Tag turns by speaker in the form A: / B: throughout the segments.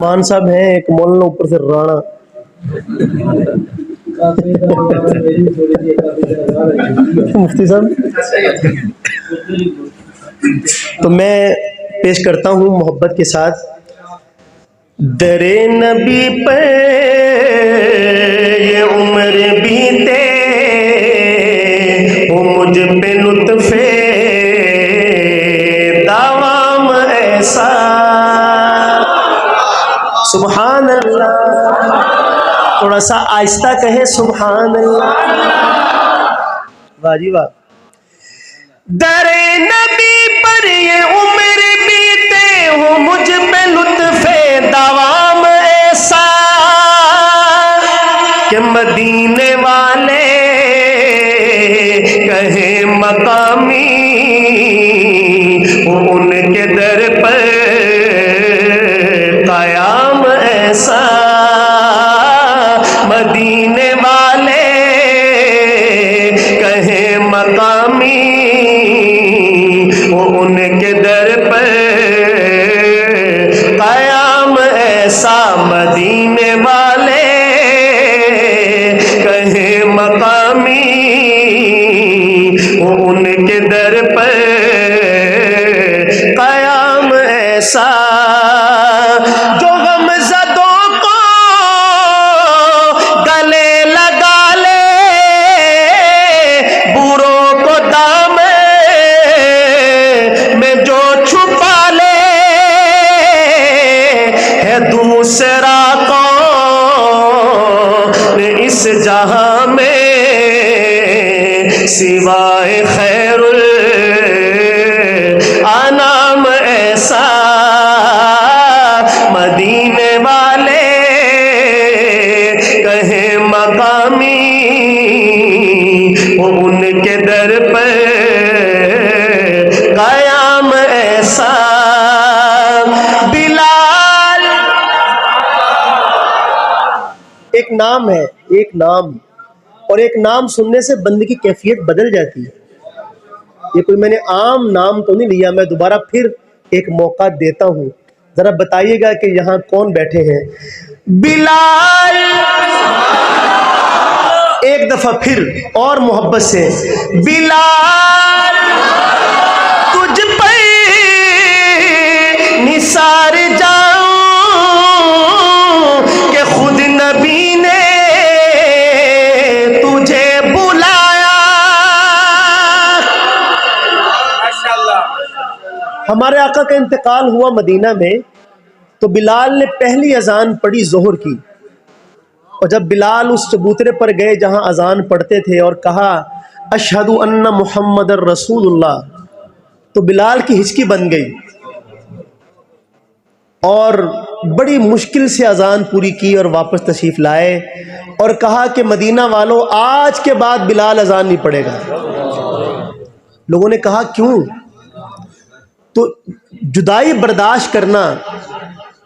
A: مان صاحب ہیں ایک مولانا اوپر سے رانا. مفتی صاحب تو میں پیش کرتا ہوں محبت کے ساتھ. درے نبی پہ یہ عمر بیتے وہ مجھ پہ لطف دوام ایسا. سبحان اللہ. تھوڑا سا آہستہ کہیں سبحان اللہ. واہ جی واہ. درے نبی پر یہ عمر بیتے ہو مجھ پہ لطف دوام ایسا کہ مدینے والے کہیں مقامی ان کے در پر قیام ایسا. مدینے والے کہیں مقامی ان کے در پر قیام ایسا. مدینے والے کہیں مقامی ان کے در پر قیام ایسا. جو غم زدوں کو گلے لگا لے بروں کو دامن میں جو چھپا لے ہے دوسرا کون اس جہاں میں سوائے خیر الانام ایسا. مدینے والے کہیں مقامی ان کے در پر قیام ایسا. بلال ایک نام ہے، ایک نام، اور ایک نام سننے سے بندے کی کیفیت بدل جاتی ہے. یہ کوئی میں نے عام نام تو نہیں لیا. میں دوبارہ پھر ایک موقع دیتا ہوں. ذرا بتائیے گا کہ یہاں کون بیٹھے ہیں. بلال ایک دفعہ پھر اور محبت سے. بلال تجھ پہ نثار جاؤں کہ خود نبی نے تجھے بلایا. ہمارے آقا کا انتقال ہوا مدینہ میں تو بلال نے پہلی اذان پڑھی ظہر کی. اور جب بلال اس چبوترے پر گئے جہاں اذان پڑھتے تھے اور کہا اشہد ان محمد رسول اللہ، تو بلال کی ہچکی بن گئی اور بڑی مشکل سے اذان پوری کی اور واپس تشریف لائے اور کہا کہ مدینہ والوں آج کے بعد بلال اذان نہیں پڑھے گا. لوگوں نے کہا کیوں؟ تو جدائی برداشت کرنا،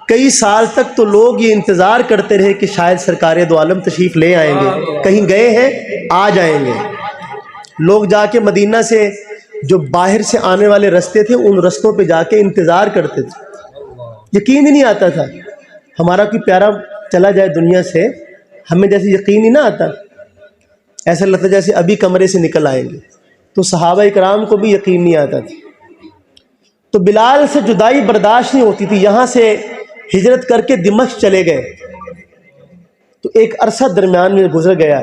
A: کئی سال تک تو لوگ یہ انتظار کرتے رہے کہ شاید سرکار دو عالم تشریف لے آئیں گے، کہیں گئے ہیں آ جائیں گے. لوگ جا کے مدینہ سے جو باہر سے آنے والے رستے تھے ان رستوں پہ جا کے انتظار کرتے تھے. یقین ہی نہیں آتا تھا. ہمارا کوئی پیارا چلا جائے دنیا سے ہمیں جیسے یقین ہی نہ آتا، ایسا لگتا جیسے ابھی کمرے سے نکل آئیں گے. تو صحابہ اکرام کو بھی یقین نہیں آتا تھا. تو بلال سے جدائی برداشت نہیں ہوتی تھی. یہاں سے ہجرت کر کے دمشق چلے گئے تو ایک عرصہ درمیان میں گزر گیا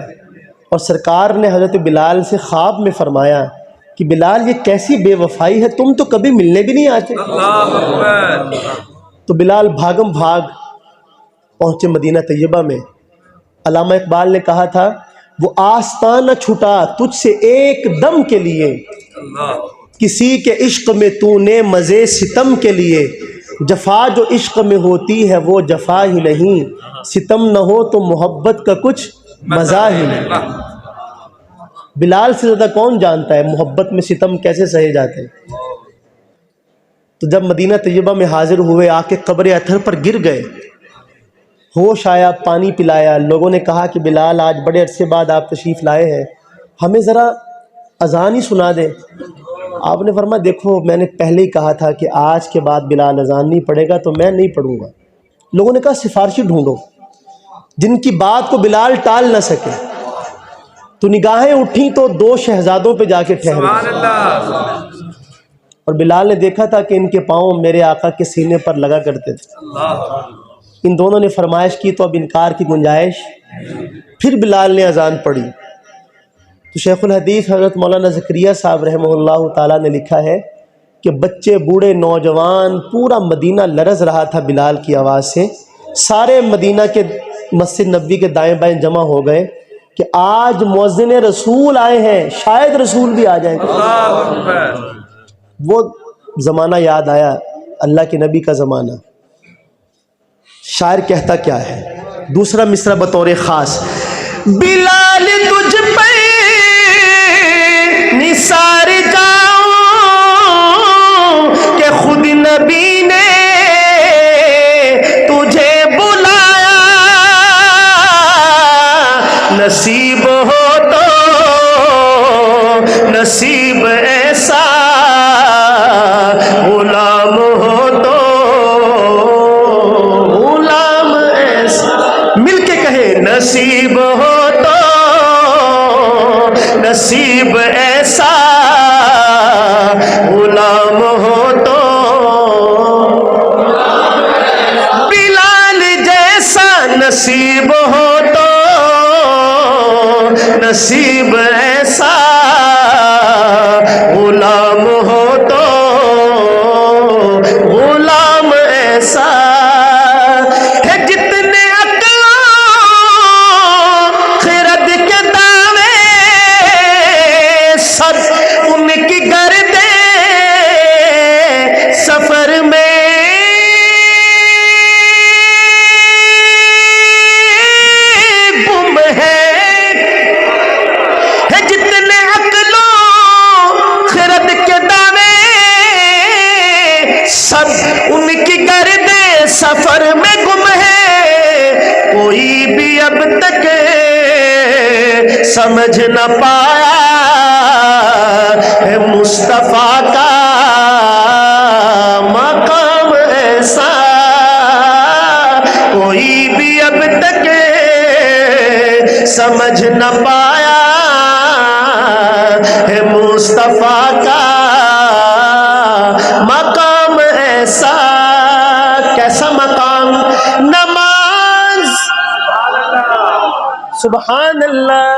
A: اور سرکار نے حضرت بلال سے خواب میں فرمایا کہ بلال یہ کیسی بے وفائی ہے، تم تو کبھی ملنے بھی نہیں آتے. تو بلال بھاگم بھاگ پہنچے مدینہ طیبہ میں. علامہ اقبال نے کہا تھا وہ آستان نہ چھوٹا تجھ سے ایک دم کے لیے، کسی کے عشق میں تو نے مزے ستم کے لیے. جفا جو عشق میں ہوتی ہے وہ جفا ہی نہیں، ستم نہ ہو تو محبت کا کچھ مزہ ہی نہیں. بلال سے زیادہ کون جانتا ہے محبت میں ستم کیسے سہے جاتے ہیں. تو جب مدینہ طیبہ میں حاضر ہوئے آ کے قبر اطہر پر گر گئے، ہوش آیا، پانی پلایا. لوگوں نے کہا کہ بلال آج بڑے عرصے بعد آپ تشریف لائے ہیں، ہمیں ذرا اذان ہی سنا دیں. آپ نے فرمایا دیکھو میں نے پہلے ہی کہا تھا کہ آج کے بعد بلال اذان نہیں پڑھے گا تو میں نہیں پڑھوں گا. لوگوں نے کہا سفارشی ڈھونڈو جن کی بات کو بلال ٹال نہ سکے. تو نگاہیں اٹھیں تو 2 شہزادوں پہ جا کے ٹھہر گئے. اور بلال نے دیکھا تھا کہ ان کے پاؤں میرے آقا کے سینے پر لگا کرتے تھے. ان دونوں نے فرمائش کی تو اب انکار کی گنجائش. پھر بلال نے اذان پڑھی تو شیخ الحدیث حضرت مولانا زکریا صاحب رحمہ اللہ تعالیٰ نے لکھا ہے کہ بچے بوڑھے نوجوان پورا مدینہ لرز رہا تھا بلال کی آواز سے. سارے مدینہ کے مسجد نبوی کے دائیں بائیں جمع ہو گئے کہ آج مؤذن رسول آئے ہیں, شاید رسول بھی آ جائیں گے. وہ زمانہ یاد آیا, اللہ کے نبی کا زمانہ. شاعر کہتا کیا ہے, دوسرا مصرع بطور خاص. بلال تجھ پہ نثار جاؤں کہ خود نبی نے تجھے بلایا, نصیب ہو تو نصیب ایسا, غلام ہو تو غلام ایسا. مل کے کہے نصیب ہو تو نصیب ایسا, غلام ہو تو بلال جیسا, نصیب ہو تو نصیب ایسا, غلام ہو تو غلام ایسا. ہے جتنے عقل خرد کے دعوے سب ان کی گردے سفر میں گم ہے. جتنے عقلوں خرد کے دعوے سب ان کی گردے سفر میں گم ہے. کوئی بھی اب تک سمجھ نہ پایا ہے مصطفیٰ کا مقام ایسا. کوئی بھی اب تک سمجھ نہ پایا ہے مصطفیٰ کا مقام ایسا. کیسا مقام؟ نماز, سبحان اللہ,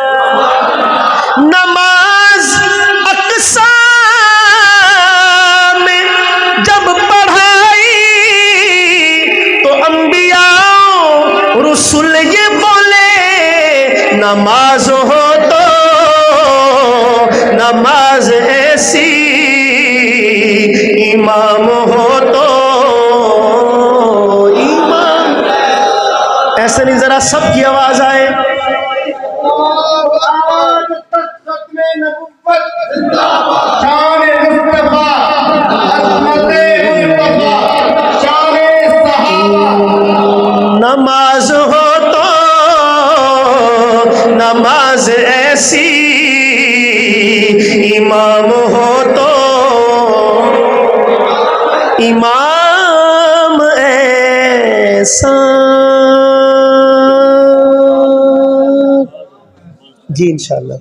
A: نماز اقصی میں جب پڑھائی تو انبیاء رسول یہ بولے, نماز ہو تو نماز ایسی, امام ہو تو امام. ایسے نہیں, ذرا سب کی آواز آئے. نماز ہو تو نماز ایسی, امام ہو تو امام ایسا. جی انشاءاللہ.